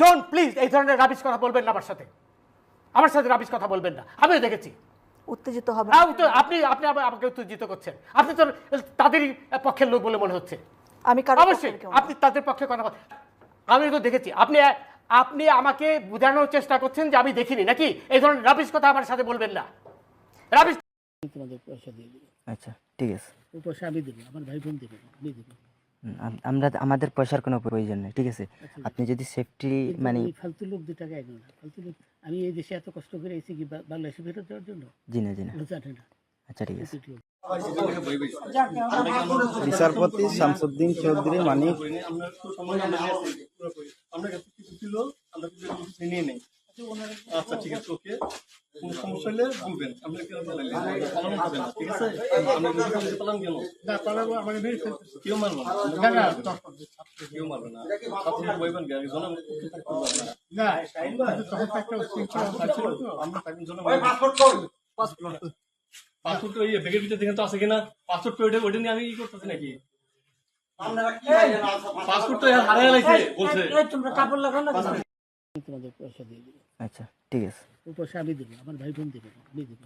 Don't please এই ধরনের rubbish কথা বলবেন না আমার সাথে রাবিশ কথা বলবেন না। আমিও দেখেছি। উত্তেজিত হবে আপনি আপনি আমাকে উত্তেজিত করছেন। আপনি তো তাদেরই পক্ষের লোক বলে মনে হচ্ছে। আমি কারো অবশ্যই আপনি তাদের পক্ষে কথা বল। আমি তো দেখেছি। আপনি আমাকে বোঝানোর চেষ্টা করছেন যে আমি দেখিনি নাকি? এই ধরনের রাবিশ কথা আমার সাথে বলবেন না। রাবিশ তোমাদের পয়সা দিয়ে দেবো। আচ্ছা ঠিক আছে, ওই পয়সা আমি দেবো, আমার ভাই বোন দেবে, আমি দেবো। আমরা আমাদের পয়সার কোনো প্রয়োজন নেই, ঠিক আছে? আপনি যদি সেফটি মানে ফালতু লোক 2 টাকা এগো না, ফালতু লোক। আমি এই দেশে এত কষ্ট করে এসেছি কি বাংলাদেশে ফেরত দেওয়ার জন্য? জি না জানে না। আচ্ছা ঠিক আছে। বিচারপতি শামসুদ্দিন চৌধুরী মানিক আচ্ছা ঠিক আছে, ওকে। কোন সমস্যা হলে বলবেন, আমরা কেউ পালান হবে না, ঠিক আছে? আমরা পালান কেন? না পালাবো, আমাকে মেরে ফেলতে কেউ মারবে না, কেউ মারবে না। আপনি বলবেন কি আগে জনগণ না তখন একটা আমরা তাকে পাসপোর্ট ওই ব্যাগের ভিতরে দেখেন তো আছে কিনা? পাসপোর্ট ওইটা নিয়ে আমি ই করতেছি নাকি? পাসপোর্ট তো হারিয়ে গেছে বলছে। তোমরা কাপড় লাগাও না, তোমাদের পয়সা দিয়ে দেবো। আচ্ছা ঠিক আছে, ওই পয়সা আমি দেবো, আমার ভাই বোন দেবে, আমি দেবো।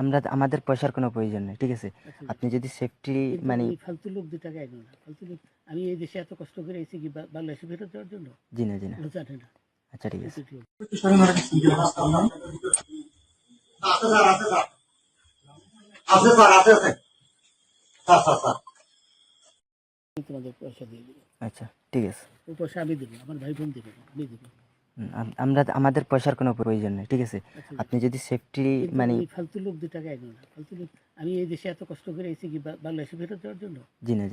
আমরা আমাদের পয়সার কোনো প্রয়োজন নেই, ঠিক আছে? আপনি যদি সেফটি মানে ফালতু লোক 2 টাকা এগো না, ফালতু লোক। আমি এই দেশে এত কষ্ট করে এসেছি কি বাংলাদেশে ফেরত দেওয়ার জন্য? জি না জানে না। আচ্ছা ঠিক আছে। তোমাদের পয়সা দিয়ে দেবো। আচ্ছা ঠিক আছে, ওই পয়সা আমি দেবো, আমার ভাই বোন দেবে, আমি দেবো। আমরা আমাদের পয়সার কোনো প্রয়োজন নেই, ঠিক আছে? আপনি যদি সেফটি মানে ফালতু লোক 2 টাকা এগো না, ফালতু লোক। আমি এই দেশে এত কষ্ট করে এসেছি কি বাংলাদেশে ফেরত দেওয়ার জন্য? জি না